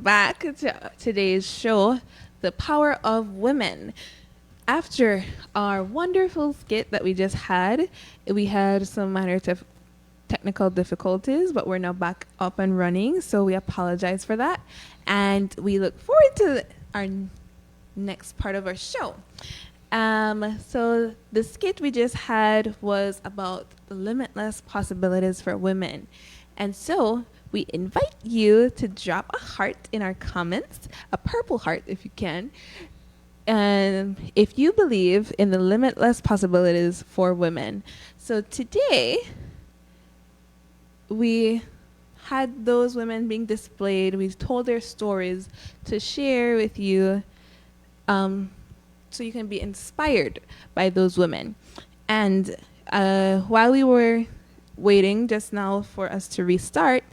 welcome back to today's show, The Power of Women. After our wonderful skit that we just had, we had some minor technical difficulties, but we're now back up and running, so we apologize for that. And we look forward to our next part of our show. So the skit we just had was about the limitless possibilities for women. And so we invite you to drop a heart in our comments, a purple heart if you can. And if you believe in the limitless possibilities for women. So today, we had those women being displayed. We told their stories to share with you so you can be inspired by those women. And while we were waiting just now for us to restart,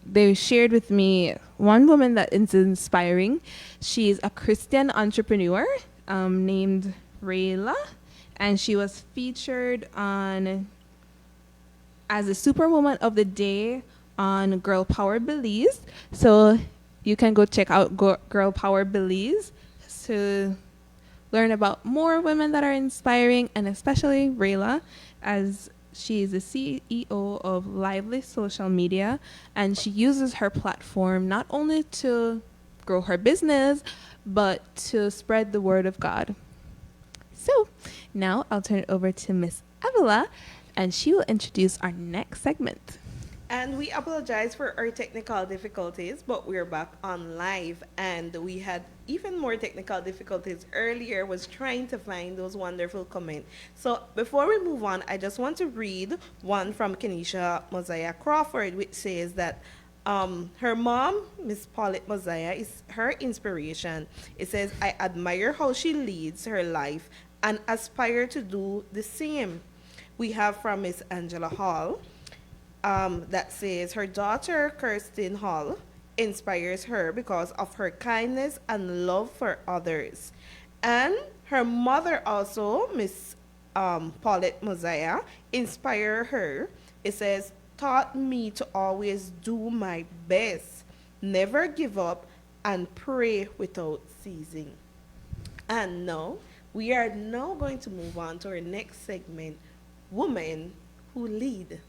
they shared with me one woman that is inspiring. She's a Christian entrepreneur named Rayla, and she was featured on as a Superwoman of the Day on Girl Power Belize. So you can go check out Girl Power Belize to learn about more women that are inspiring, and especially Rayla, as she is the CEO of Lively Social Media, and she uses her platform not only to grow her business, but to spread the word of God. So now I'll turn it over to Miss Avila, and she will introduce our next segment. And we apologize for our technical difficulties, but we're back on live. And we had even more technical difficulties earlier, was trying to find those wonderful comments. So before we move on, I just want to read one from Kenisha Mosiah Crawford, which says that her mom, Miss Paulette Mosiah, is her inspiration. It says, I admire how she leads her life and aspire to do the same. We have from Miss Angela Hall, that says her daughter, Kirsten Hall, inspires her because of her kindness and love for others. And her mother also, Miss Paulette Mosiah, inspire her. It says, taught me to always do my best, never give up, and pray without ceasing. And now, we are now going to move on to our next segment, Women Who Lead.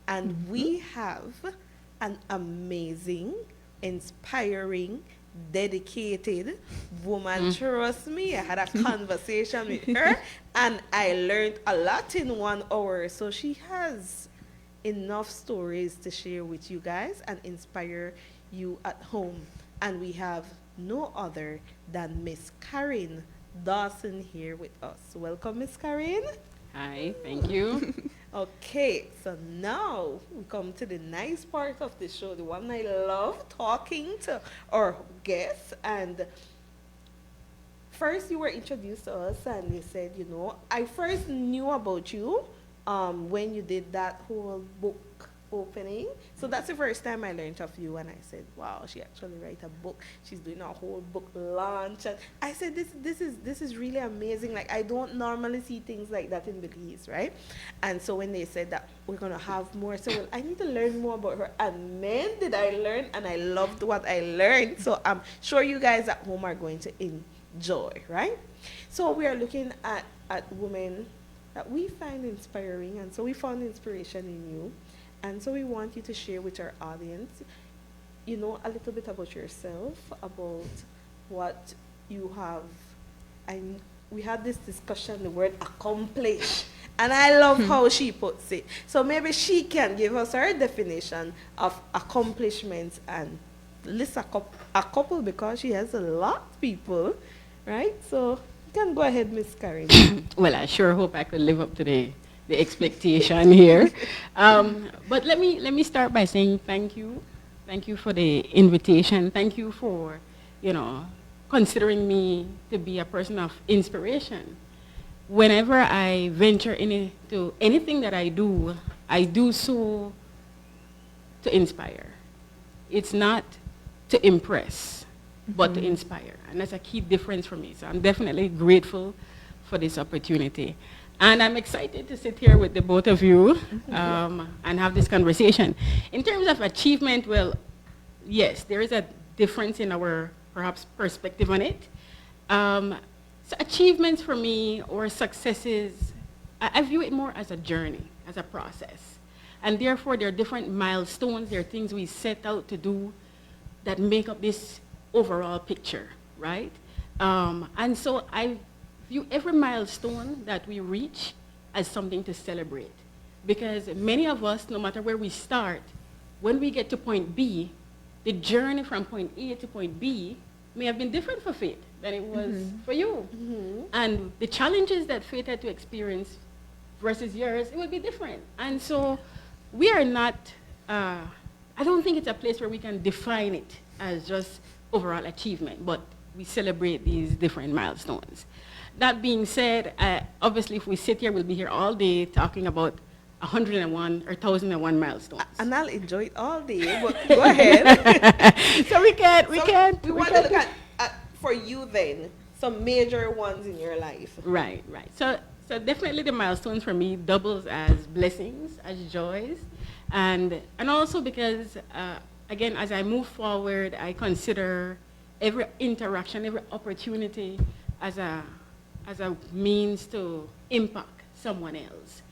And we have an amazing, inspiring, dedicated woman. Trust me, I had a conversation with her and I learned a lot in 1 hour. So she has enough stories to share with you guys and inspire you at home. And we have no other than Miss Karryn Dawson here with us. Welcome, Miss Karryn. Hi, thank you. Okay, so now we come to the nice part of the show, the one I love talking to our guests. And first you were introduced to us and you said, you know, I first knew about you when you did that whole book opening. So that's the first time I learned of you, and I said, wow, she actually write a book. She's doing a whole book launch. And I said, this is really amazing. Like, I don't normally see things like that in Belize, right? And so when they said that we're gonna have more, so well, I need to learn more about her. And man, did I learn, and I loved what I learned. So I'm sure you guys at home are going to enjoy, right? So we are looking at women that we find inspiring, and so we found inspiration in you. And so we want you to share with our audience, you know, a little bit about yourself, about what you have. And we had this discussion, the word accomplish. And I love how she puts it. So maybe she can give us her definition of accomplishments and list a couple because she has a lot of people, right? So you can go ahead, Miss Karryn. Well, I sure hope I could live up to the expectation here. But let me start by saying thank you. Thank you for the invitation. Thank you for, you know, considering me to be a person of inspiration. Whenever I venture into anything that I do so to inspire. It's not to impress, but to inspire. And that's a key difference for me. So I'm definitely grateful for this opportunity. And I'm excited to sit here with the both of you and have this conversation. In terms of achievement, well, yes, there is a difference in our perhaps perspective on it. So achievements for me or successes, I view it more as a journey, as a process. And therefore, there are different milestones, there are things we set out to do that make up this overall picture, right? And so I view every milestone that we reach as something to celebrate. Because many of us, no matter where we start, when we get to point B, the journey from point A to point B may have been different for Faith than it was for you. And the challenges that Faith had to experience versus yours, it would be different. And so we are not, I don't think it's a place where we can define it as just overall achievement, but we celebrate these different milestones. That being said, obviously if we sit here, we'll be here all day talking about 101 or 1001 milestones. And I'll enjoy it all day, but go ahead. So we want to look at, for you then, some major ones in your life. Right. So definitely the milestones for me doubles as blessings, as joys, and also because, again, as I move forward, I consider every interaction, every opportunity as a means to impact someone else.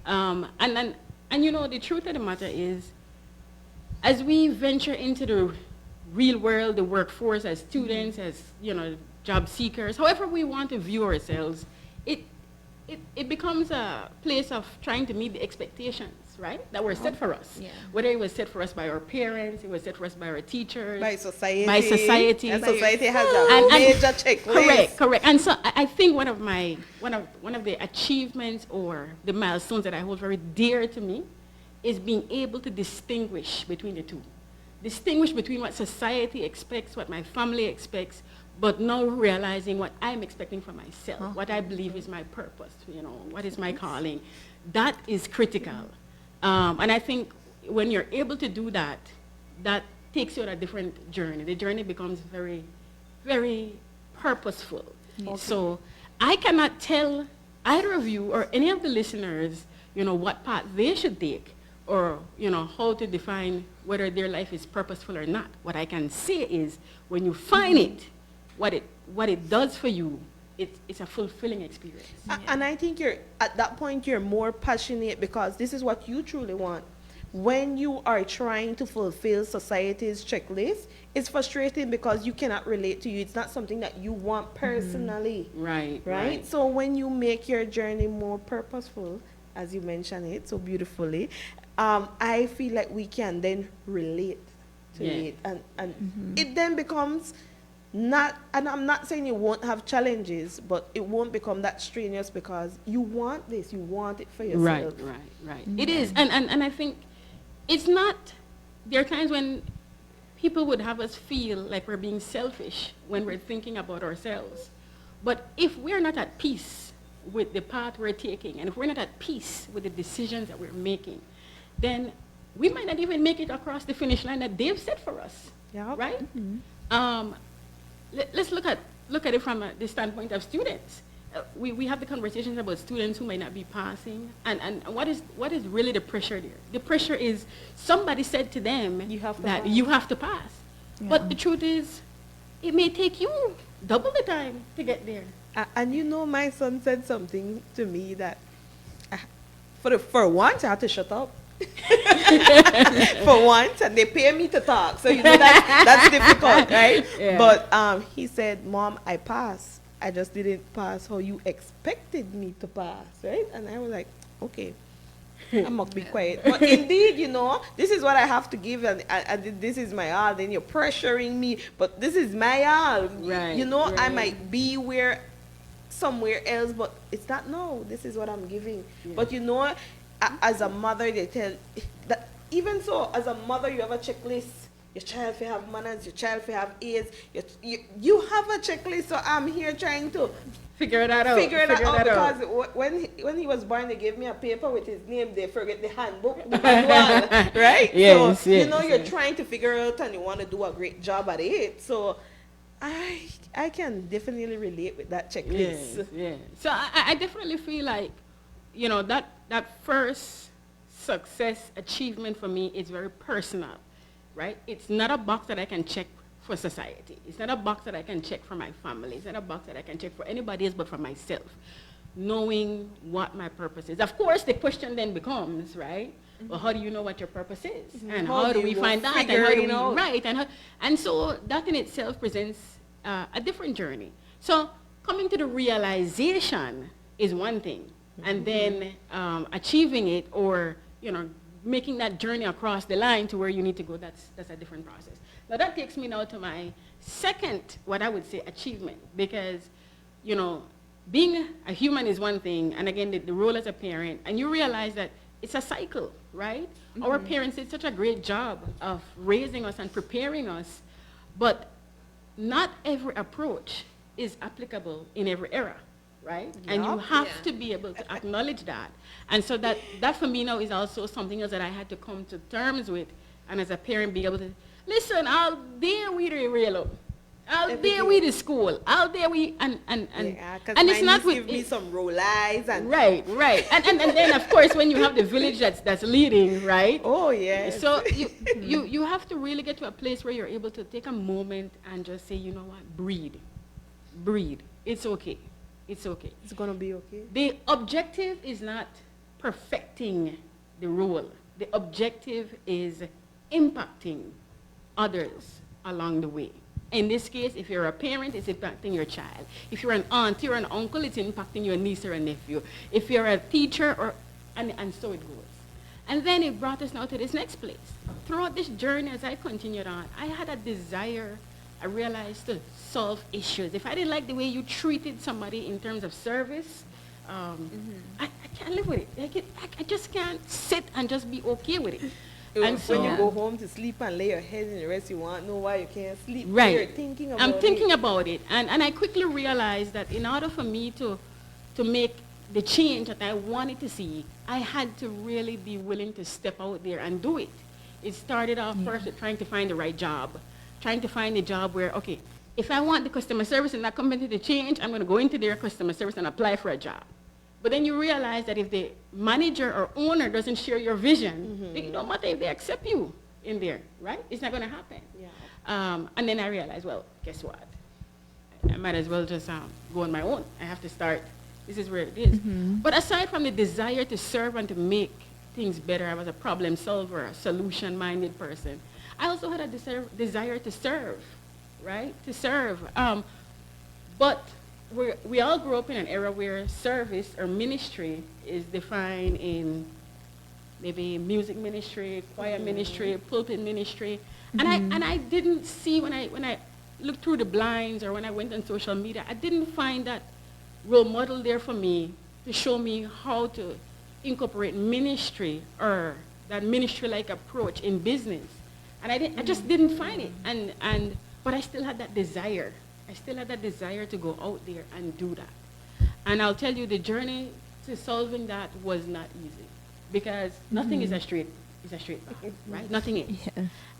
And you know, the truth of the matter is, as we venture into the real world, the workforce, as students, as, you know, job seekers, however we want to view ourselves, it becomes a place of trying to meet the expectations, right, that were set for us. Yeah. Whether it was set for us by our parents, it was set for us by our teachers, By society. And society has a major checklist. Correct. And so I think one of the achievements or the milestones that I hold very dear to me is being able to distinguish between the two. Distinguish between what society expects, what my family expects, but now realizing what I'm expecting for myself, what I believe is my purpose, you know, what is my calling. That is critical. And I think when you're able to do that, that takes you on a different journey. The journey becomes very, very purposeful. Okay. So I cannot tell either of you or any of the listeners, you know, what path they should take or, you know, how to define whether their life is purposeful or not. What I can say is when you find it, what it does for you, it's a fulfilling experience. Yeah. And I think at that point you're more passionate because this is what you truly want. When you are trying to fulfill society's checklist, it's frustrating because you cannot relate to you. It's not something that you want personally. Right? So when you make your journey more purposeful, as you mentioned it so beautifully, I feel like we can then relate to it. And it then becomes not, and I'm not saying you won't have challenges, but it won't become that strenuous because you want this, you want it for yourself. Right. It is. And I think it's not, there are times when people would have us feel like we're being selfish when we're thinking about ourselves. But if we're not at peace with the path we're taking, and if we're not at peace with the decisions that we're making, then we might not even make it across the finish line that they've set for us. Yeah. Right? Let's look at it from the standpoint of students. We have the conversations about students who might not be passing, and what is really the pressure there? The pressure is somebody said to them you have to pass. Yeah. But the truth is, it may take you double the time to get there. And you know, my son said something to me that, for once, I have to shut up. For once, and they pay me to talk, so you know that's difficult, right? Yeah. But he said, "Mom, I passed. I just didn't pass how you expected me to pass, right?" And I was like, "Okay, I must be quiet." But indeed, you know, this is what I have to give, and this is my all. Then you're pressuring me, but this is my all. Right. You know, right. I might be somewhere else, but it's not. No, this is what I'm giving. Yeah. But you know, as a mother, they tell that even so, as a mother, you have a checklist. Your child will have manners, your child will have AIDS. You have a checklist, so I'm here trying to figure it out. Because when he was born, they gave me a paper with his name. They forget the handbook, the manual, right? Yes, so, you know, you're trying to figure out and you want to do a great job at it. So I can definitely relate with that checklist. Yes. So I definitely feel like, you know, that first success achievement for me is very personal. right? It's not a box that I can check for society. It's not a box that I can check for my family. It's not a box that I can check for anybody else but for myself. Knowing what my purpose is. Of course, the question then becomes, right? Well, how do you know what your purpose is? And how do we find that? And how do we write? And so that in itself presents a different journey. So coming to the realization is one thing. And then achieving it, or, you know, making that journey across the line to where you need to go, that's a different process. Now that takes me now to my second, what I would say, achievement, because, you know, being a human is one thing, and again, the role as a parent, and you realize that it's a cycle, right? Our parents did such a great job of raising us and preparing us, but not every approach is applicable in every era, right? And you have to be able to acknowledge that. And so that for me now is also something else that I had to come to terms with, and as a parent be able to, listen, I'll dare we the rail, I'll dare we the school, I'll dare we, and it's not with, give me some roll eyes and right, and then of course when you have the village that's leading, right? Oh yeah. So you have to really get to a place where you're able to take a moment and just say, you know what, breathe, it's okay. It's okay. It's gonna be okay. The objective is not perfecting the role. The objective is impacting others along the way. In this case, if you're a parent, it's impacting your child. If you're an aunt or an uncle, it's impacting your niece or a nephew. If you're a teacher, and so it goes. And then it brought us now to this next place. Throughout this journey, as I continued on, I had a desire, I realized, to solve issues. If I didn't like the way you treated somebody in terms of service, I can't live with it. I just can't sit and just be okay with it. And so when you go home to sleep and lay your head in the rest, you want to know why you can't sleep. Right. You're thinking about I'm thinking about it. And I quickly realized that in order for me to make the change that I wanted to see, I had to really be willing to step out there and do it. It started off first with trying to find the right job. Trying to find a job where, okay, if I want the customer service in that company to change, I'm going to go into their customer service and apply for a job. But then you realize that if the manager or owner doesn't share your vision, it don't matter if they accept you in there, right? It's not going to happen. Yeah. And then I realized, well, guess what? I might as well just go on my own. I have to start. This is where it is. But aside from the desire to serve and to make things better, I was a problem solver, a solution-minded person. I also had a desire to serve, right? To serve. But we all grew up in an era where service or ministry is defined in maybe music ministry, choir ministry, pulpit ministry. And I didn't see when I looked through the blinds or when I went on social media, I didn't find that role model there for me to show me how to incorporate ministry or that ministry-like approach in business. And I just didn't find it. But I still had that desire. I still had that desire to go out there and do that. And I'll tell you, the journey to solving that was not easy, because nothing is a straight path, right? Nothing is.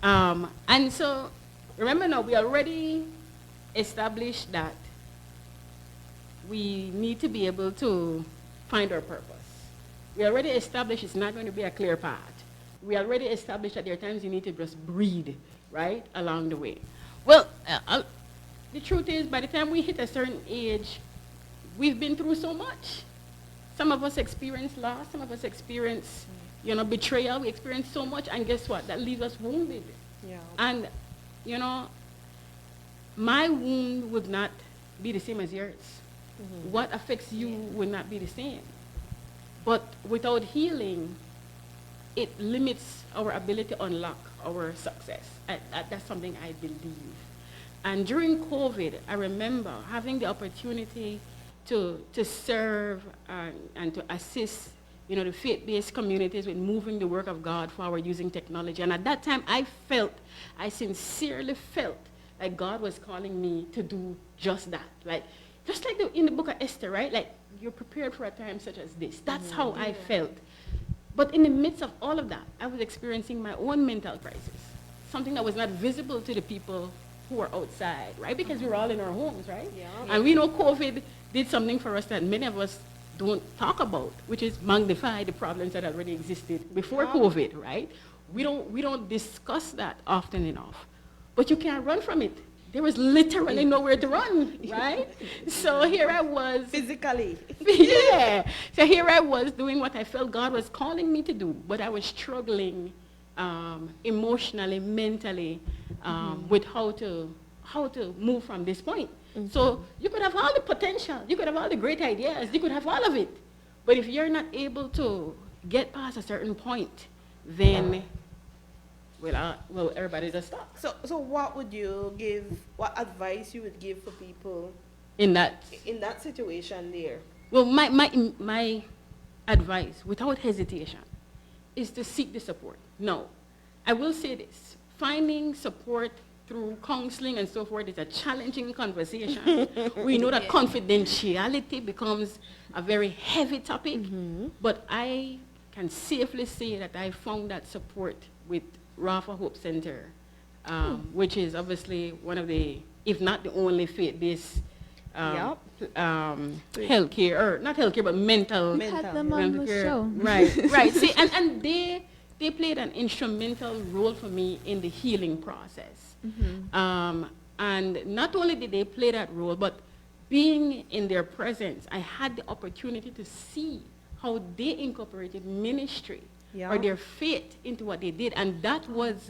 Yeah. And so, remember now, we already established that we need to be able to find our purpose. We already established it's not going to be a clear path. We already established that there are times you need to just breathe, right, along the way. Well, the truth is, by the time we hit a certain age, we've been through so much. Some of us experience loss. Some of us experience, betrayal. We experience so much, and guess what? That leaves us wounded. Yeah. And, my wound would not be the same as yours. What affects you would not be the same. But without healing, it limits our ability to unlock our success. That's something I believe. And during COVID, I remember having the opportunity to serve and to assist, the faith-based communities with moving the work of God forward using technology. And at that time, I sincerely felt like God was calling me to do just that. Just like in the book of Esther, right? Like, you're prepared for a time such as this. That's how I felt. But in the midst of all of that, I was experiencing my own mental crisis, something that was not visible to the people who were outside, right? Because we were all in our homes, right? Yeah. And we know COVID did something for us that many of us don't talk about, which is magnify the problems that already existed before COVID, right? we don't discuss that often enough. But you can't run from it. There was literally nowhere to run, right? So here I was. Physically. Yeah. So here I was doing what I felt God was calling me to do, but I was struggling emotionally, mentally, with how to move from this point. So you could have all the potential, you could have all the great ideas, you could have all of it, but if you're not able to get past a certain point, then well, everybody just stops. So what would you give, what advice you would give for people In that, in that situation there? well, my advice, without hesitation, is to seek the support. No, I will say this: finding support through counseling and so forth is a challenging conversation. We know that confidentiality becomes a very heavy topic, but I can safely say that I found that support with Rafa Hope Center, which is obviously one of the, if not the only faith-based healthcare, or not healthcare, but mental. We had them on the show. Right, right. See, and they played an instrumental role for me in the healing process. And not only did they play that role, but being in their presence, I had the opportunity to see how they incorporated ministry or their faith into what they did. And that was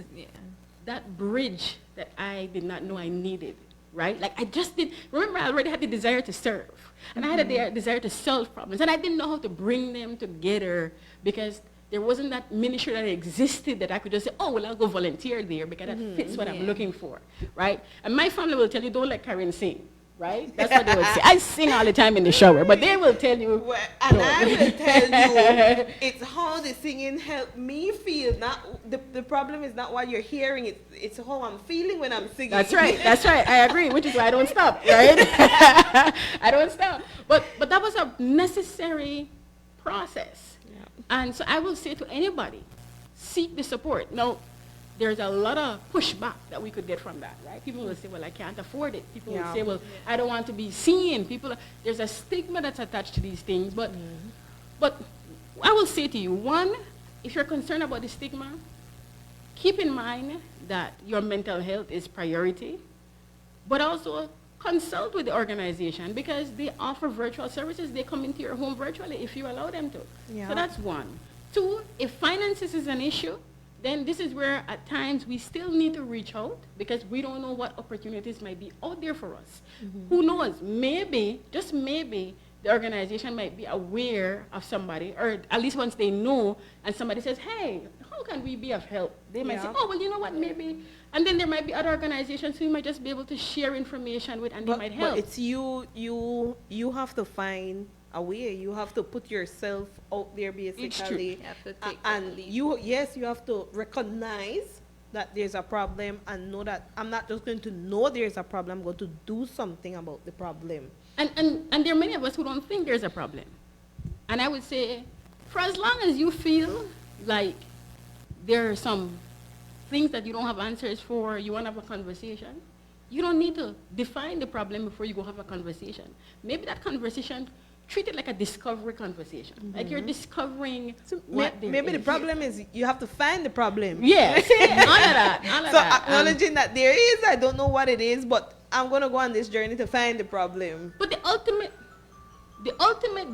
that bridge that I did not know I needed, right? Like I just did, remember I already had the desire to serve. And I had a desire to solve problems. And I didn't know how to bring them together because there wasn't that ministry that existed that I could just say, oh, well, I'll go volunteer there because that fits what I'm looking for, right? And my family will tell you, don't let Karryn sing, right? That's what they would say. I sing all the time in the shower, but they will tell you. Well, and I will tell you, it's how the singing helped me feel. Not the problem is not what you're hearing, it's how I'm feeling when I'm singing. That's right, I agree, which is why I don't stop, right? I don't stop. But that was a necessary process. And so I will say to anybody, seek the support. Now, there's a lot of pushback that we could get from that, right? People will say, well, I can't afford it. People will say, well, I don't want to be seen. There's a stigma that's attached to these things. But I will say to you, one, if you're concerned about the stigma, keep in mind that your mental health is priority, but also consult with the organization because they offer virtual services. They come into your home virtually if you allow them to. So that's one. Two, if finances is an issue, then this is where at times we still need to reach out because we don't know what opportunities might be out there for us. Who knows? Maybe, just maybe, the organization might be aware of somebody, or at least once they know, and somebody says, hey, how can we be of help? They might say, oh, well, you know what, maybe. And then there might be other organizations who you might just be able to share information with, and they might help. But it's you have to find a way. You have to put yourself out there, basically. It's true. You have to take and you have to recognize that there's a problem and know that I'm not just going to know there's a problem, I'm going to do something about the problem. And there are many of us who don't think there's a problem. And I would say, for as long as you feel like there are some things that you don't have answers for, you want to have a conversation, you don't need to define the problem before you go have a conversation. Maybe that conversation, treat it like a discovery conversation. Like you're discovering what maybe the problem is you have to find the problem. Yeah, all of that. So acknowledging that there is, I don't know what it is, but I'm going to go on this journey to find the problem. But the ultimate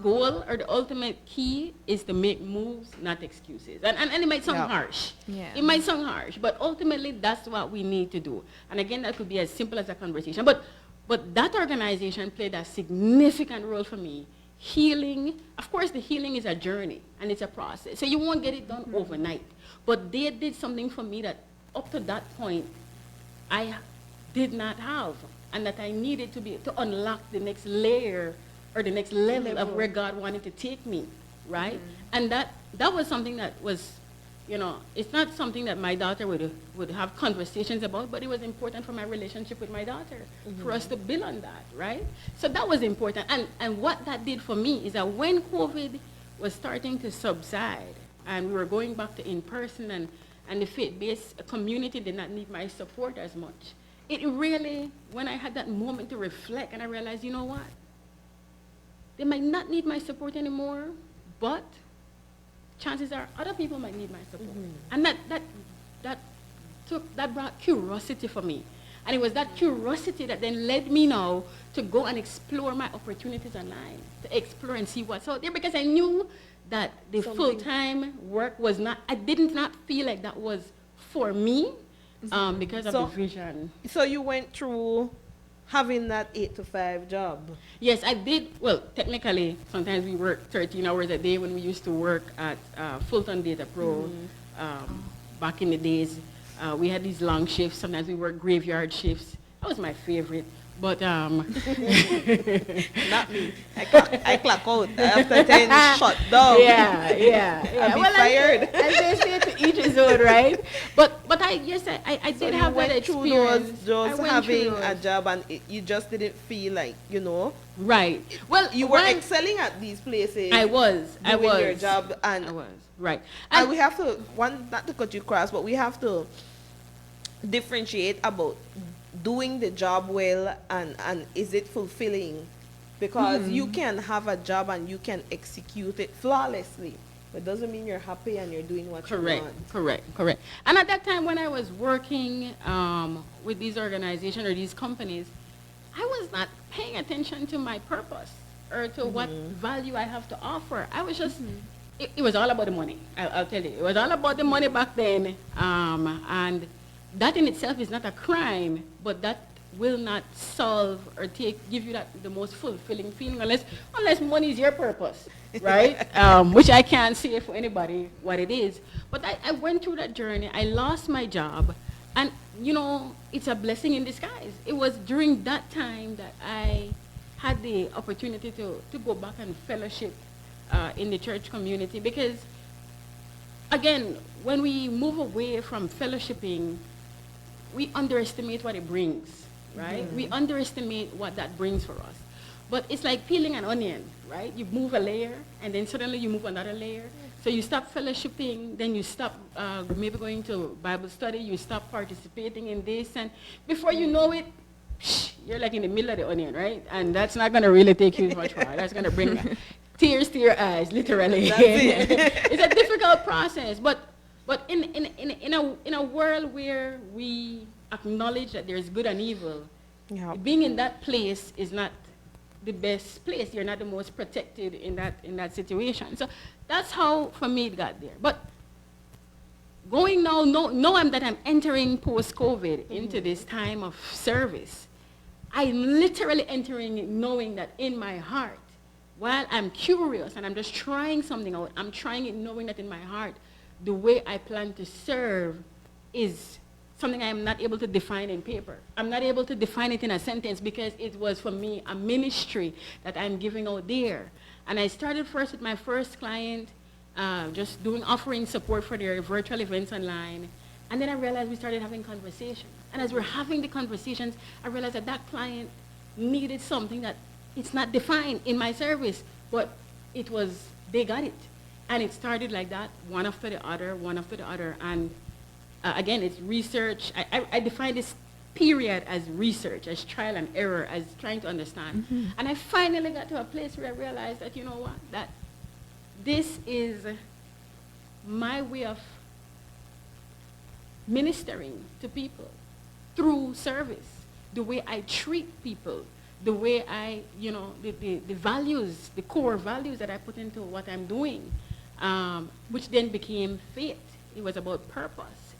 goal or the ultimate key is to make moves, not excuses. And it might sound harsh. Yeah. It might sound harsh, but ultimately that's what we need to do. And again, that could be as simple as a conversation. But that organization played a significant role for me. Healing, of course, the healing is a journey and it's a process. So you won't get it done overnight. But they did something for me that up to that point, I did not have, and that I needed to unlock the next layer or the next level of where God wanted to take me, right? And that was something that was, it's not something that my daughter would have conversations about, but it was important for my relationship with my daughter, for us to build on that, right? So that was important. And what that did for me is that when COVID was starting to subside, and we were going back to in-person, and the faith-based community did not need my support as much, it really, when I had that moment to reflect, and I realized, you know what? They might not need my support anymore, but chances are other people might need my support. And that that brought curiosity for me. And it was that curiosity that then led me now to go and explore my opportunities online, to explore and see what's out there, because I knew that the full-time work was not, I did not feel like that was for me because of the vision. So you went through having that 8 to 5 job. Yes, I did. Well, technically, sometimes we work 13 hours a day when we used to work at Fulton Data Pro back in the days. We had these long shifts. Sometimes we worked graveyard shifts. That was my favorite. But not me. I clock out after 10 shut down. Yeah. I'll be fired. As they say, to each his own, right? But I did have that experience. Just having a job and you just didn't feel like, Right. Well, you were excelling at these places. I was. Doing your job, and I was. Right. And we have to, not to cut you across, but we have to differentiate about doing the job well and is it fulfilling, because you can have a job and you can execute it flawlessly, but doesn't mean you're happy and you're doing what you want. Correct. And at that time when I was working with these organizations or these companies, I was not paying attention to my purpose or to what value I have to offer. I was just it was all about the money. I'll tell you, it was all about the money back then, and that in itself is not a crime, but that will not solve or give you the most fulfilling feeling unless money is your purpose, right? Which I can't say for anybody what it is. But I went through that journey. I lost my job, and it's a blessing in disguise. It was during that time that I had the opportunity to go back and fellowship in the church community, because again, when we move away from fellowshipping, we underestimate what it brings, right? We underestimate what that brings for us. But it's like peeling an onion, right? You move a layer, and then suddenly you move another layer. So you stop fellowshipping, then you stop maybe going to Bible study, you stop participating in this, and before you know it, you're like in the middle of the onion, right? And that's not going to really take you much far. That's going to bring tears to your eyes, literally. That's it. It's a difficult process, but in a world where we acknowledge that there's good and evil, being in that place is not the best place. You're not the most protected in that situation. So that's how for me it got there. But going now, that I'm entering post-COVID into this time of service, I'm literally entering it knowing that in my heart, while I'm curious and I'm just trying something out, I'm trying it knowing that in my heart, the way I plan to serve is something I am not able to define in paper. I'm not able to define it in a sentence, because it was, for me, a ministry that I'm giving out there. And I started first with my first client, just offering support for their virtual events online. And then I realized we started having conversations. And as we're having the conversations, I realized that client needed something that it's not defined in my service, but they got it. And it started like that, one after the other. And again, it's research. I define this period as research, as trial and error, as trying to understand. And I finally got to a place where I realized that, you know what, that this is my way of ministering to people through service, the way I treat people, the way I, the values, the core values that I put into what I'm doing, which then became faith. It was about purpose,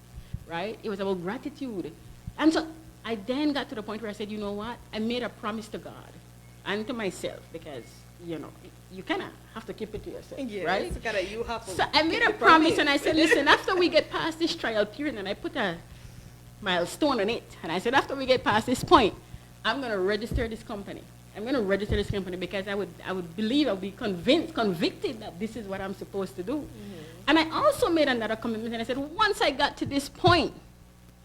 right? It was about gratitude. And so I then got to the point where I said, you know what? I made a promise to God and to myself, because, you kind of have to keep it to yourself, right? You have to. So I made a promise, and I said, listen, after we get past this trial period, and I put a milestone on it, and I said, after we get past this point, I'm going to register this company. I'm going to register this company, because I would believe, I would be convicted that this is what I'm supposed to do. And I also made another commitment, and I said, once I got to this point,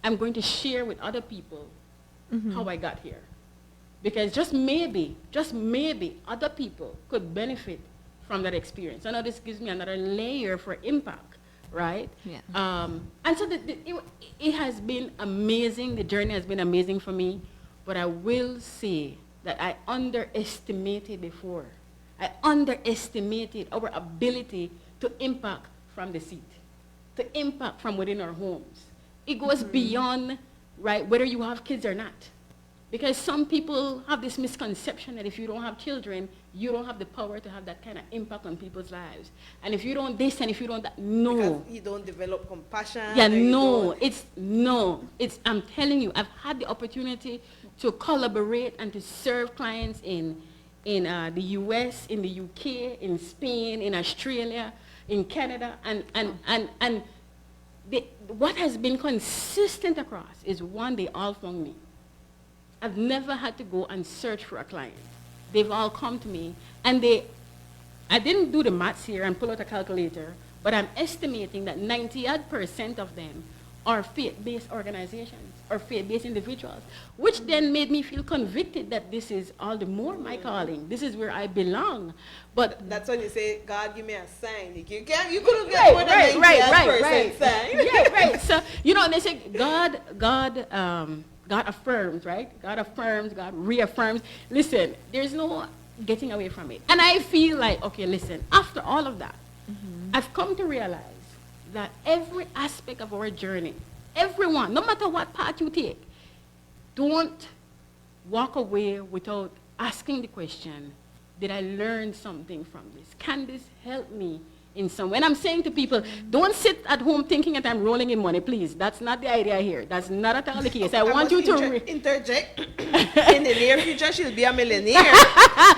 I'm going to share with other people how I got here. Because just maybe, other people could benefit from that experience. I know this gives me another layer for impact, right? Yeah. And so it has been amazing. The journey has been amazing for me. But I will say that I underestimated before. I underestimated our ability to impact from the seat, to impact from within our homes, It goes beyond, right, whether you have kids or not. Because some people have this misconception that if you don't have children, you don't have the power to have that kind of impact on people's lives. And if you don't this and if you don't that, no. Because you don't develop compassion. Yeah, no. It's, I'm telling you, I've had the opportunity to collaborate and to serve clients in the US, in the UK, in Spain, in Australia, in Canada, and what has been consistent across is one, they all found me. I've never had to go and search for a client. They've all come to me, and I didn't do the maths here and pull out a calculator, but I'm estimating that 90% of them are faith-based organizations or faith-based individuals, which then made me feel convicted that this is all the more my calling. This is where I belong. But that's when you say, God, give me a sign. You couldn't get more than 90% sign. Yeah, right. So, you know, they say God affirms, right? God affirms, God reaffirms. Listen, there's no getting away from it. And I feel like, okay, listen, after all of that, I've come to realize that every aspect of our journey, everyone, no matter what path you take, don't walk away without asking the question, did I learn something from this? Can this help me in some way? And I'm saying to people, don't sit at home thinking that I'm rolling in money, please. That's not the idea here. That's not at all the case. I want you to interject. In the near future, she'll be a millionaire.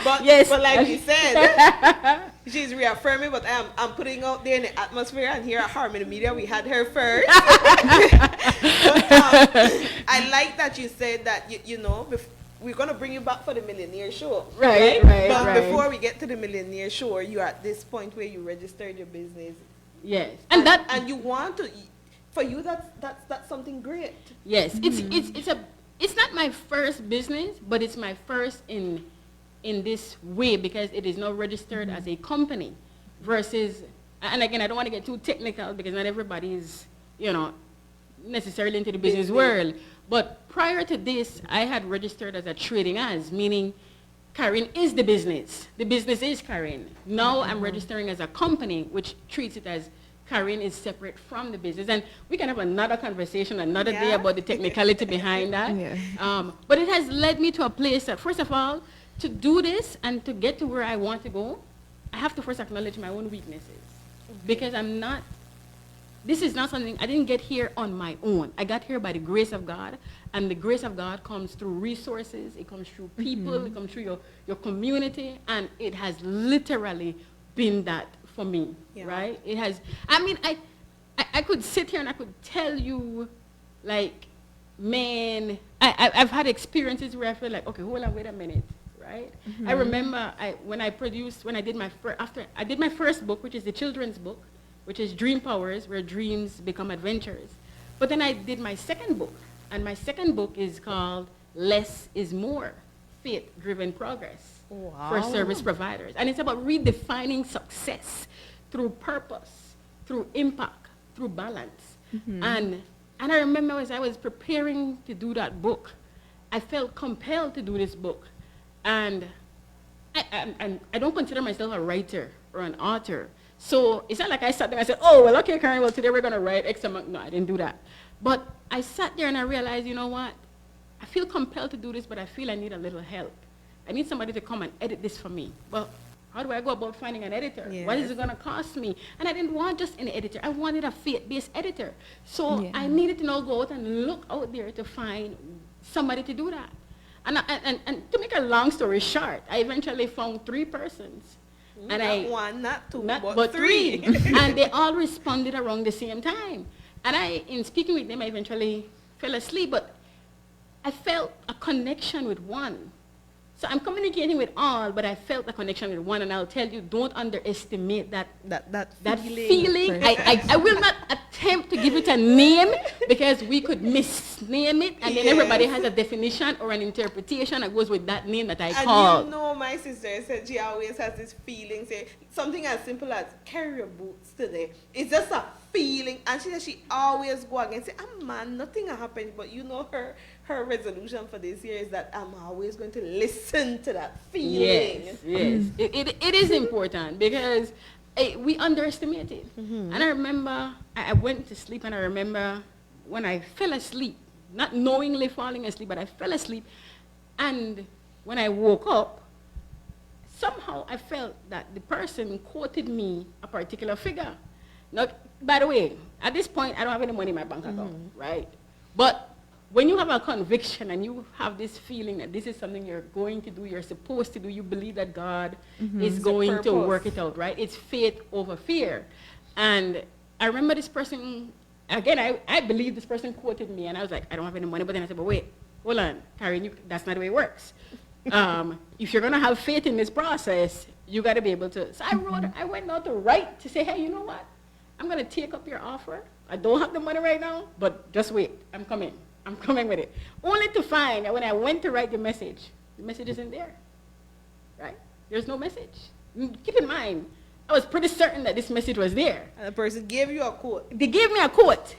But, yes. But like you said, she's reaffirming, but I'm putting out there in the atmosphere, and here at Harmony Media, we had her first. But, I like that you said that, you know, we're going to bring you back for the Millionaire Show. Right. But before we get to the Millionaire Show, you're at this point where you registered your business. Yes. And you want to, for you, that's something great. Yes. It's not my first business, but it's my first in this way because it is now registered as a company versus, and again, I don't want to get too technical because not everybody is, you know, necessarily into the business world. But prior to this, I had registered as a trading as, meaning Karryn is the business. The business is Karryn. Now I'm registering as a company, which treats it as Karryn is separate from the business. And we can have another conversation another day about the technicality behind that. Yeah. But it has led me to a place that, first of all, to do this and to get to where I want to go, I have to first acknowledge my own weaknesses. Because this is not something, I didn't get here on my own. I got here by the grace of God, and the grace of God comes through resources, it comes through people, it comes through your community, and it has literally been that for me, right? It has, I mean, I could sit here and I could tell you, like, man, I've had experiences where I feel like, okay, hold on, wait a minute, right? I remember when I did my first book, which is the children's book, which is Dream Powers, where dreams become adventures. But then I did my second book, and my second book is called Less is More, Faith-Driven Progress for Service Providers. And it's about redefining success through purpose, through impact, through balance. And I remember as I was preparing to do that book, I felt compelled to do this book. And I don't consider myself a writer or an author. So it's not like I sat there and I said, oh, well, okay, Karryn, well, today we're going to write X amount. No, I didn't do that. But I sat there and I realized, you know what? I feel compelled to do this, but I feel I need a little help. I need somebody to come and edit this for me. Well, how do I go about finding an editor? Yes. What is it going to cost me? And I didn't want just an editor. I wanted a faith-based editor. So I needed to now go out and look out there to find somebody to do that. And to make a long story short, I eventually found 3 persons. And not one, not two, but 3. And they all responded around the same time. And in speaking with them, I eventually fell asleep, but I felt a connection with one. So I'm communicating with all, but I felt a connection with one, and I'll tell you, don't underestimate that feeling. I will not attempt to give it a name because we could misname it, and then everybody has a definition or an interpretation that goes with that name that I call. And you know, my sister said she always has this feeling, say something as simple as carry your boots today. It's just a feeling, and she said she always go against say, oh man, nothing happened, but you know her resolution for this year is that I'm always going to listen to that feeling. Yes. It is important because we underestimate it. And I remember I went to sleep and I remember when I fell asleep, not knowingly falling asleep, but I fell asleep, and when I woke up, somehow I felt that the person quoted me a particular figure. Now, by the way, at this point, I don't have any money in my bank account, right? But when you have a conviction and you have this feeling that this is something you're going to do, you're supposed to do, you believe that God is going to work it out, right? It's faith over fear. And I remember this person, again, I believe this person quoted me, and I was like, I don't have any money. But then I said, but wait, hold on, Karryn, that's not the way it works. If you're going to have faith in this process, you got to be able to. So I went out to write to say, hey, you know what? I'm going to take up your offer. I don't have the money right now, but just wait. I'm coming with it. Only to find that when I went to write the message isn't there, right? There's no message. Keep in mind, I was pretty certain that this message was there. And the person gave you a quote. They gave me a quote.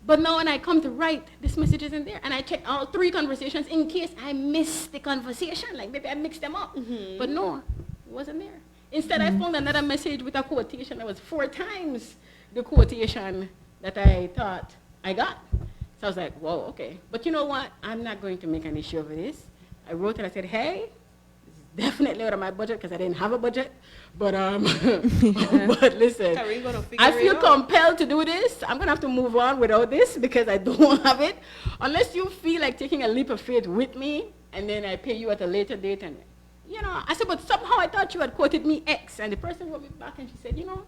But now when I come to write, this message isn't there. And I checked all 3 conversations in case I missed the conversation. Like maybe I mixed them up. But no, it wasn't there. Instead, I found another message with a quotation that was 4 times the quotation that I thought I got. So I was like, whoa, okay. But you know what? I'm not going to make an issue of this. I wrote it. I said, hey, this is definitely out of my budget because I didn't have a budget. But but listen, I feel compelled to do this. I'm going to have to move on without this because I don't have it. Unless you feel like taking a leap of faith with me, and then I pay you at a later date. And, you know, I said, but somehow I thought you had quoted me X. And the person wrote me back and she said, you know,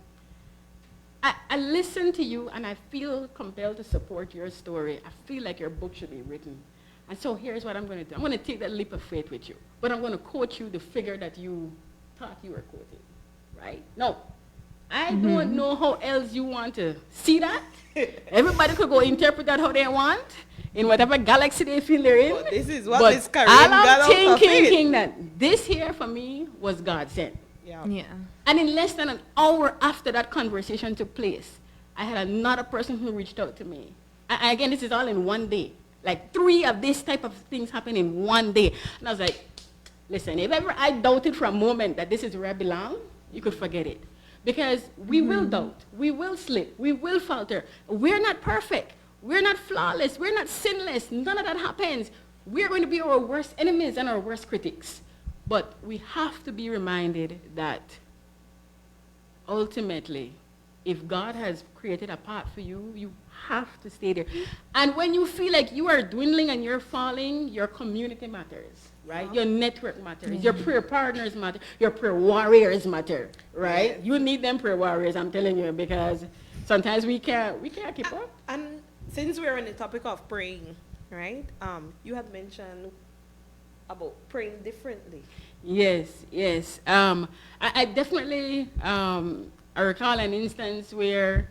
I listen to you and I feel compelled to support your story. I feel like your book should be written. And so here's what I'm going to do. I'm going to take that leap of faith with you. But I'm going to quote you the figure that you thought you were quoting. Right? No. I don't know how else you want to see that. Everybody could go interpret that how they want, in whatever galaxy they feel they're in. But this is what Miss Karryn I'm got thinking that this here for me was God sent. Yeah. And in less than an hour after that conversation took place, I had another person who reached out to me. And again, this is all in one day. Like 3 of this type of things happened in one day. And I was like, listen, if ever I doubted for a moment that this is where I belong, you could forget it. Because we will doubt, we will slip, we will falter. We're not perfect. We're not flawless. We're not sinless. None of that happens. We're going to be our worst enemies and our worst critics. But we have to be reminded that ultimately, if God has created a path for you, you have to stay there. And when you feel like you are dwindling and you're falling, your community matters, right? Your network matters. Your prayer partners matter. Your prayer warriors matter, right? You need them prayer warriors, I'm telling you, because sometimes we can't keep up. And since we're on the topic of praying, right? You had mentioned about praying differently. Yes. I definitely I recall an instance where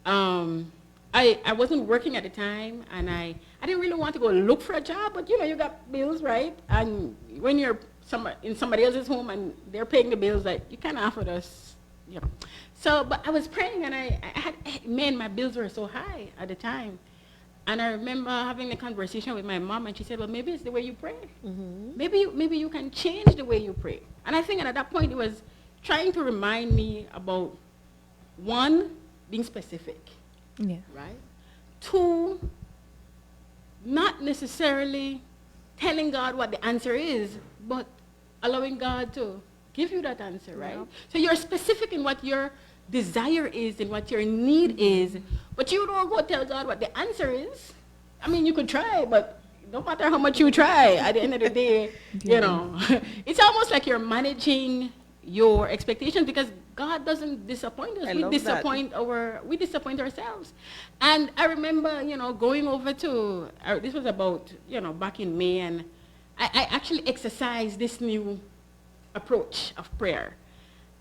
I wasn't working at the time, and I didn't really want to go look for a job, but you know, you got bills, right? And when you're in somebody else's home and they're paying the bills, like, you can't offer us, you know. So, but I was praying, and I had, man, my bills were so high at the time. And I remember having a conversation with my mom, and she said, well, maybe it's the way you pray. Maybe you can change the way you pray. And I think at that point it was trying to remind me about, 1, being specific. Yeah. Right? 2, not necessarily telling God what the answer is, but allowing God to give you that answer, right? Yeah. So you're specific in what your desire is and what your need is, but you don't go tell God what the answer is. I mean, you could try, but no matter how much you try, at the end of the day, you know, it's almost like you're managing your expectations, because God doesn't disappoint us. We disappoint ourselves. And I remember, you know, going over to, this was about, you know, back in May, and I actually exercised this new approach of prayer.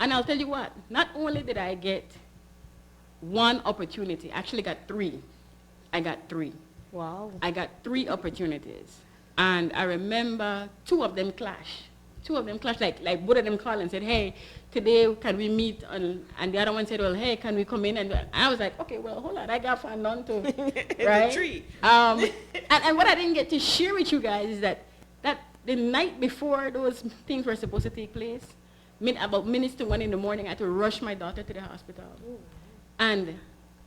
And I'll tell you what, not only did I get 1 opportunity, I actually got 3. I got 3. Wow. I got 3 opportunities. And I remember 2 of them clashed. 2 of them clashed, like both of them called and said, hey, today can we meet? And the other one said, well, hey, can we come in? And I was like, okay, well, hold on, I got fun on too, right? Tree. And what I didn't get to share with you guys is that the night before those things were supposed to take place, about minutes to 1 in the morning, I had to rush my daughter to the hospital. Ooh. And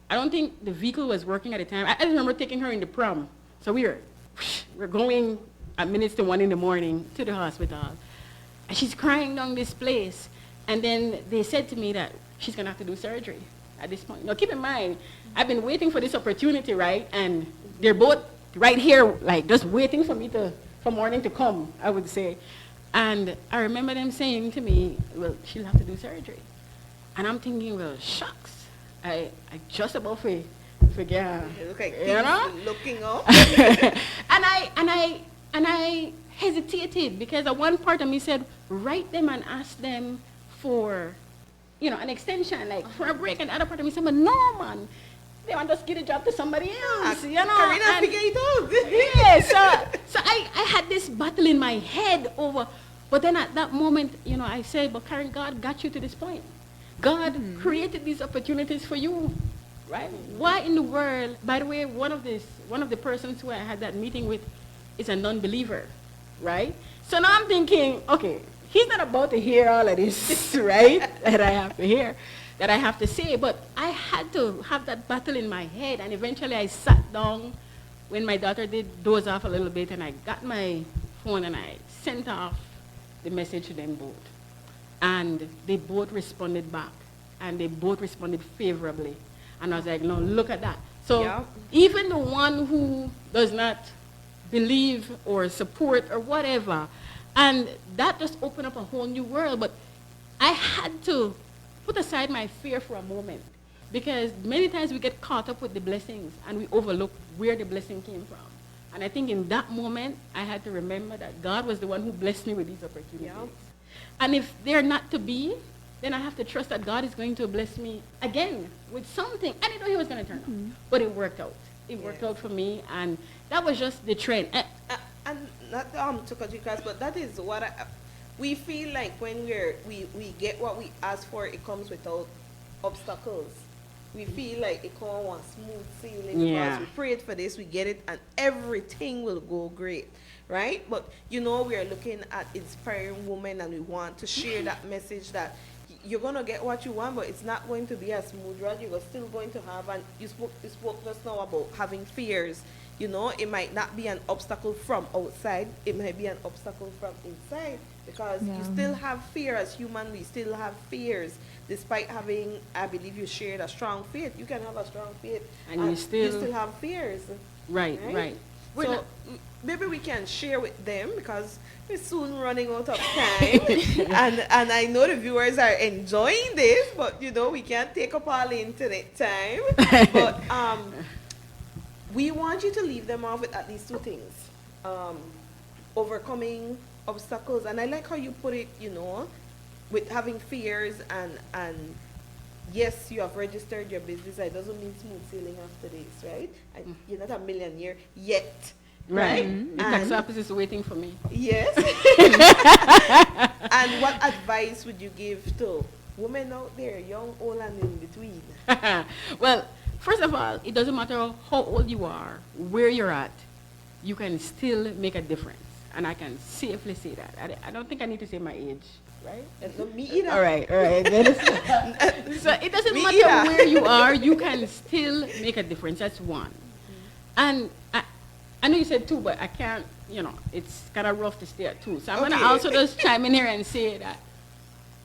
I don't think the vehicle was working at the time. I just remember taking her in the prom. So we're going at minutes to 1 in the morning to the hospital. And she's crying down this place. And then they said to me that she's going to have to do surgery at this point. Now, keep in mind, I've been waiting for this opportunity, right? And they're both right here, like, just waiting for me for morning to come, I would say. And I remember them saying to me, well, she'll have to do surgery. And I'm thinking, well, shucks. I just about forget. Look like You know? looking up. and I hesitated because at one part of me said, write them and ask them for, an extension, like for a break. And the other part of me said, but no, man, they want us to get a job to somebody else, Karryn, figure it out. Yeah, so I had this battle in my head over, but then at that moment, I said, but Karryn, God got you to this point. God created these opportunities for you, right? Why in the world? By the way, one of the persons who I had that meeting with is a non-believer, right? So now I'm thinking, okay, he's not about to hear all of this, right? That I have to hear, that I have to say, but I had to have that battle in my head, and eventually I sat down when my daughter did doze off a little bit, and I got my phone and I sent off the message to them both. And they both responded back, and they both responded favorably. And I was like, no, look at that. So Yeah. even the one who does not believe or support or whatever, and that just opened up a whole new world. But I had to put aside my fear for a moment, because many times we get caught up with the blessings and we overlook where the blessing came from. And I think in that moment, I had to remember that God was the one who blessed me with these opportunities. Yeah. And if they're not to be, then I have to trust that God is going to bless me again with something. I didn't know he was going to turn up, but it worked out. It worked out for me, and that was just the trend. And not to cut you guys, but that is what we feel like when we get what we ask for. It comes without obstacles. We feel like it comes on smooth sailing because we prayed for this, we get it, and everything will go great, right? But we are looking at inspiring women, and we want to share that message that you're gonna get what you want, but it's not going to be a smooth ride. You're still going to have, and you spoke just now about having fears. It might not be an obstacle from outside, it might be an obstacle from inside, because you still have fear. As human, we still have fears, despite having, I believe you shared a strong faith. You can have a strong faith, And you still have fears. Right. So maybe we can share with them, because we're soon running out of time. and I know the viewers are enjoying this, but we can't take up all the internet time. But we want you to leave them off with at least two things. Overcoming obstacles. And I like how you put it, with having fears, and yes, you have registered your business. It doesn't mean smooth sailing after this, right? And you're not a millionaire yet. Right? The tax office is waiting for me. Yes. And what advice would you give to women out there, young, old, and in between? Well, first of all, it doesn't matter how old you are, where you're at, you can still make a difference. And I can safely say that. I don't think I need to say my age, right? Me either. All right. So it doesn't matter where you are, you can still make a difference. That's one. And I know you said two, but I can't, it's kind of rough to stay at two. So I'm going to also just chime in here and say that.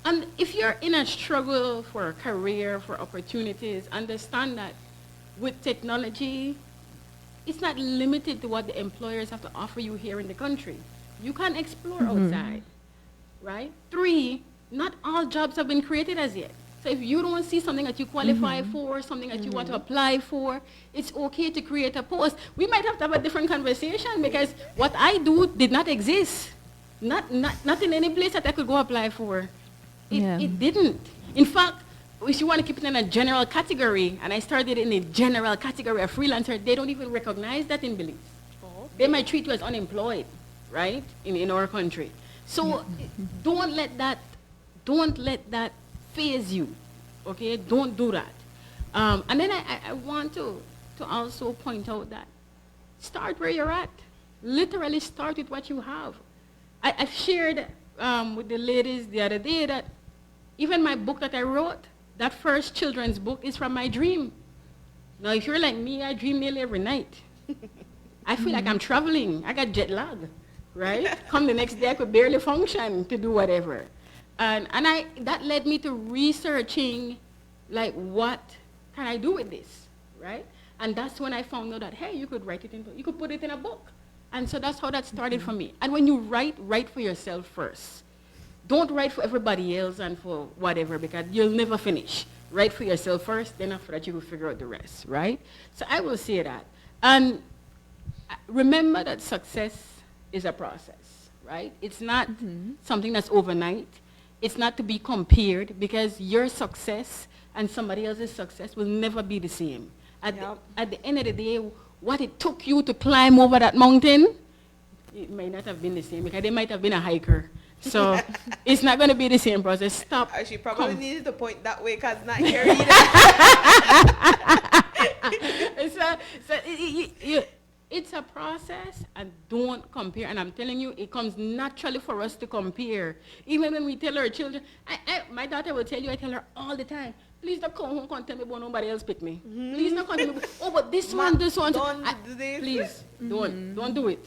And if you're in a struggle for a career, for opportunities, understand that with technology, it's not limited to what the employers have to offer you here in the country. You can explore outside, right? 3, not all jobs have been created as yet. So if you don't see something that you qualify for, something that you want to apply for, it's okay to create a post. We might have to have a different conversation, because what I do did not exist. Not in any place that I could go apply for. It didn't. In fact, if you want to keep it in a general category, and I started in a general category, a freelancer, they don't even recognize that in Belize. They might treat you as unemployed, right, in our country. So don't let that phase you, okay? Don't do that. And then I want to also point out that start where you're at. Literally start with what you have. I've shared with the ladies the other day that even my book that I wrote, that first children's book, is from my dream. Now, if you're like me, I dream nearly every night. I feel like I'm traveling. I got jet lag, right? Come the next day, I could barely function to do whatever. And that led me to researching, like, what can I do with this, right? And that's when I found out that, hey, you could you could put it in a book. And so that's how that started for me. And when you write for yourself first. Don't write for everybody else and for whatever, because you'll never finish. Write for yourself first, then after that you will figure out the rest, right? So I will say that. And remember that success is a process, right? It's not something that's overnight. It's not to be compared, because your success and somebody else's success will never be the same. At the end of the day, what it took you to climb over that mountain, it might not have been the same, because they might have been a hiker. So it's not going to be the same process. Stop. She probably needed to point that way, because not here either. It's a process, and don't compare. And I'm telling you, it comes naturally for us to compare. Even when we tell our children, my daughter will tell you, I tell her all the time, please don't come home and tell me about nobody else pick me. Please don't come tell me, but this one. Don't do this. Please, don't do it,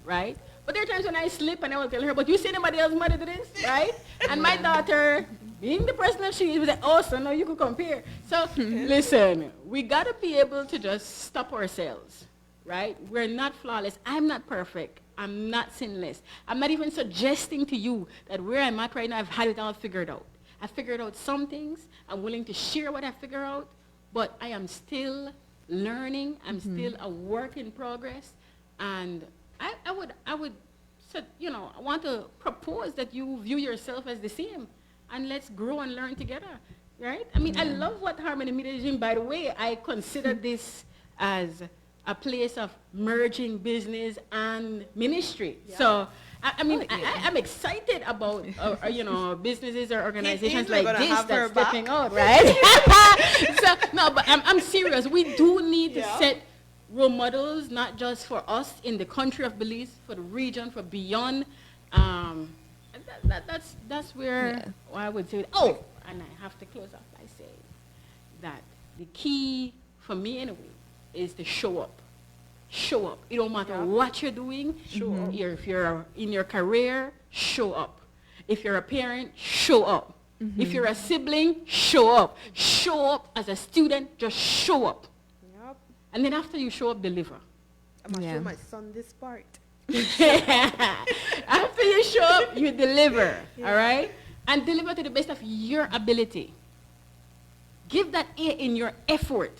right? But there are times when I slip and I will tell her, but you see anybody else mother do this, right? And my daughter, being the person that she is, was like, oh, so now you could compare. So listen, we got to be able to just stop ourselves, right? We're not flawless. I'm not perfect. I'm not sinless. I'm not even suggesting to you that where I'm at right now, I've had it all figured out. I figured out some things. I'm willing to share what I figure out, but I am still learning. I'm still a work in progress. And I would, I want to propose that you view yourself as the same, and let's grow and learn together, right? I mean, I love what Harmony Media is doing. By the way, I consider this as a place of merging business and ministry. Yeah. So, I'm excited about, businesses or organizations like this that's stepping out, right? So, no, but I'm serious. We do need to set role models, not just for us in the country of Belize, for the region, for beyond. That's where I would say. Oh, and I have to close off by saying that the key for me anyway is to show up. Show up. It don't matter what you're doing. Show up. If you're in your career, show up. If you're a parent, show up. If you're a sibling, show up. Show up as a student. Just show up. And then after you show up, deliver. I'm going to show my son this part. After you show up, you deliver, all right? And deliver to the best of your ability. Give that in your effort,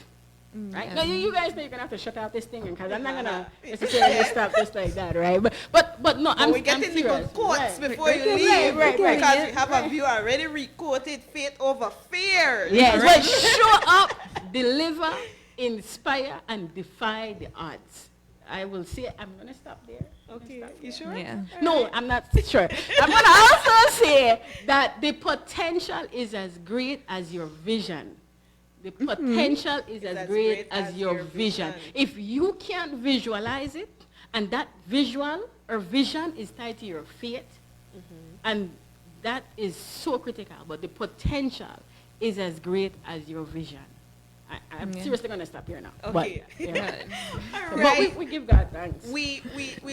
right? Now, you guys know you're going to have to shut out this thing, because I'm not going to necessarily stop just like that, right? But no, I'm serious. We're getting the quotes before you leave, because we have a view already re-quoted, faith over fear. Yes, but show up, deliver, inspire, and defy the odds. I will say, I'm going to stop there. Okay, you sure? Yeah. No, I'm not sure. I'm going to also say that the potential is as great as your vision. The potential is as great as your vision. If you can't visualize it, and that visual or vision is tied to your faith, and that is so critical, but the potential is as great as your vision. I'm seriously going to stop here now. Okay. But, All right. But we give God thanks. We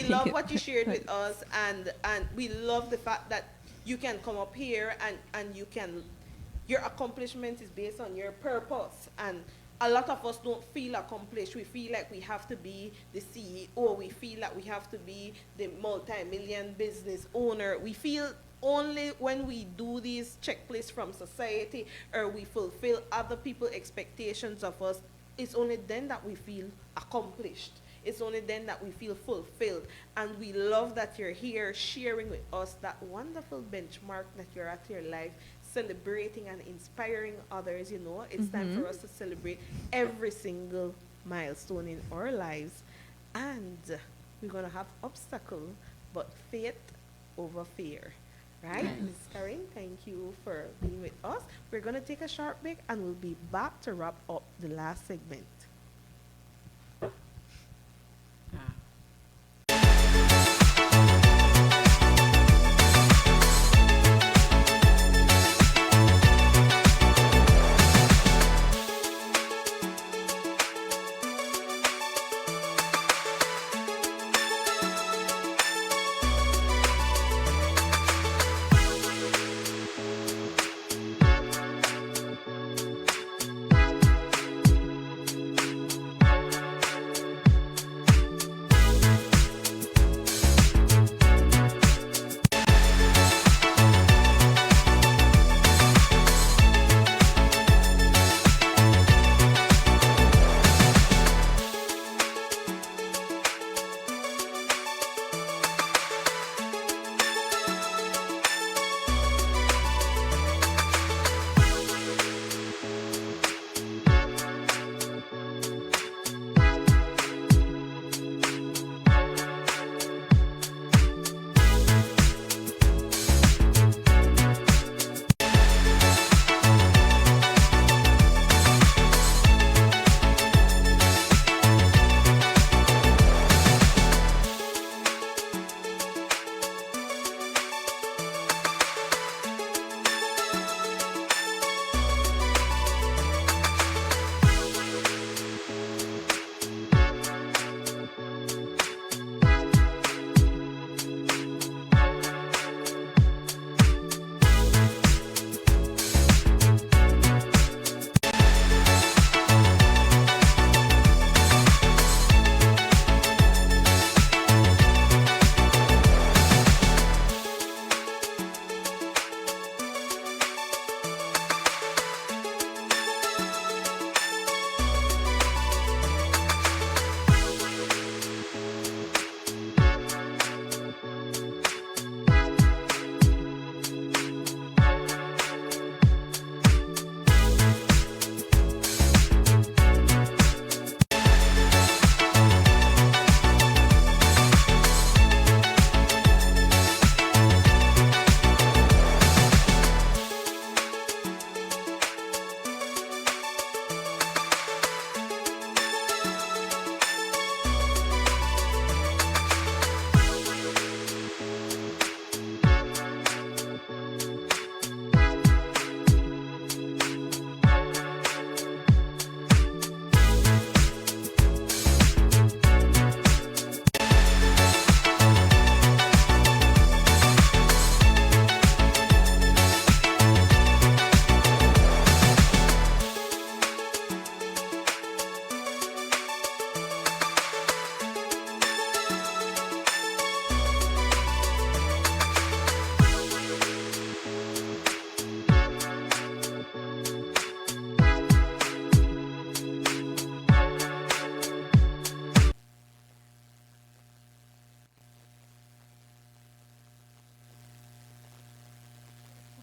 love what you shared with us, and we love the fact that you can come up here and you can, your accomplishment is based on your purpose. And a lot of us don't feel accomplished. We feel like we have to be the CEO. We feel like we have to be the multi-million business owner. We feel only when we do these checklists from society, or we fulfill other people's expectations of us, it's only then that we feel accomplished. It's only then that we feel fulfilled. And we love that you're here sharing with us that wonderful benchmark that you're at your life, celebrating and inspiring others. It's time for us to celebrate every single milestone in our lives. And we're going to have obstacle, but faith over fear. Right? Ms. Karryn, thank you for being with us. We're going to take a short break, and we'll be back to wrap up the last segment.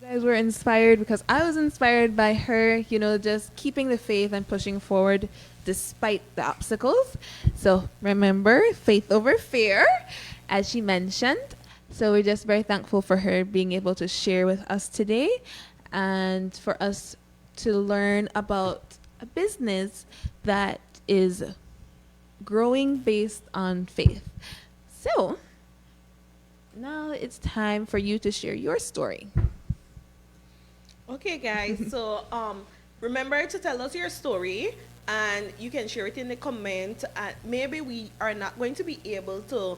You guys were inspired because I was inspired by her, just keeping the faith and pushing forward despite the obstacles. So remember, faith over fear, as she mentioned. So we're just very thankful for her being able to share with us today and for us to learn about a business that is growing based on faith. So now it's time for you to share your story. Okay, guys. So remember to tell us your story, and you can share it in the comment. Maybe we are not going to be able to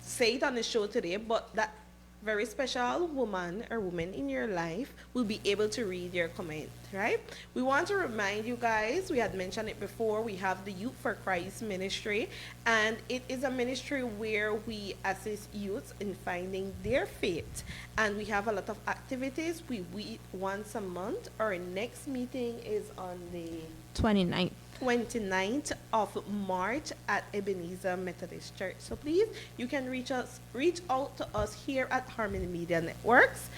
say it on the show today, but that very special woman or woman in your life will be able to read your comment, right? We want to remind you guys, we had mentioned it before, we have the Youth for Christ ministry, and it is a ministry where we assist youths in finding their faith. And we have a lot of activities. We meet once a month. Our next meeting is on the 29th. 29th of March at Ebenezer Methodist Church. So please, you can reach out to us here at Harmony Media Networks.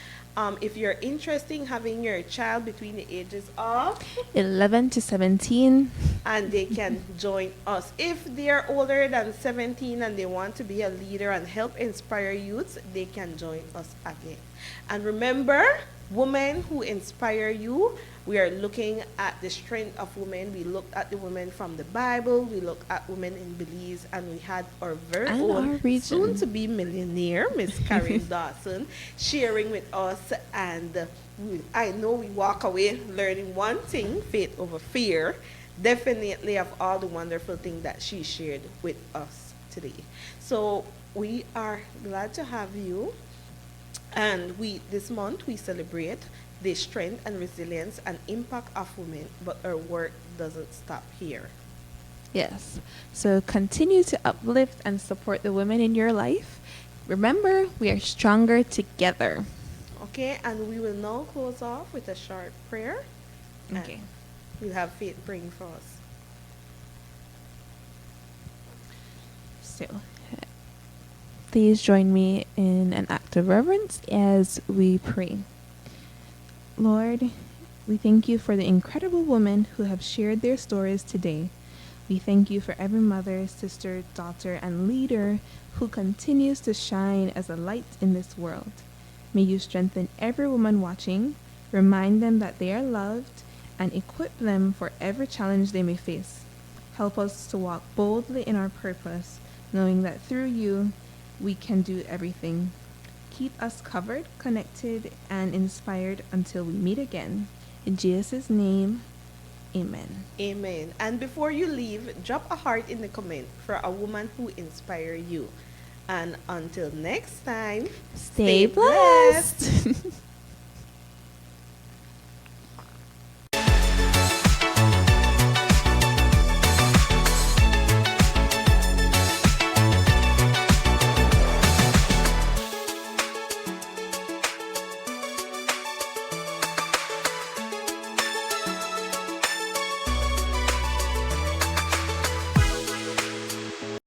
If you're interested in having your child between the ages of 11 to 17. and they can join us. If they're older than 17 and they want to be a leader and help inspire youths, they can join us again. And remember, women who inspire you, we are looking at the strength of women. We looked at the women from the Bible. We looked at women in Belize, and we had our very And own our region. soon-to-be millionaire, Miss Karryn Dawson, sharing with us. And I know we walk away learning one thing: faith over fear. Definitely of all the wonderful things that she shared with us today. So we are glad to have you. And this month we celebrate the strength and resilience and impact of women, but our work doesn't stop here. Yes. So continue to uplift and support the women in your life. Remember, we are stronger together. Okay, and we will now close off with a short prayer. Okay. And we'll have Faith praying for us. So, please join me in an act of reverence as we pray. Lord, we thank you for the incredible women who have shared their stories today. We thank you for every mother, sister, daughter, and leader who continues to shine as a light in this world. May you strengthen every woman watching, remind them that they are loved, and equip them for every challenge they may face. Help us to walk boldly in our purpose, knowing that through you, we can do everything. Keep us covered, connected, and inspired until we meet again. In Jesus' name, amen. Amen. And before you leave, drop a heart in the comment for a woman who inspires you. And until next time, Stay blessed.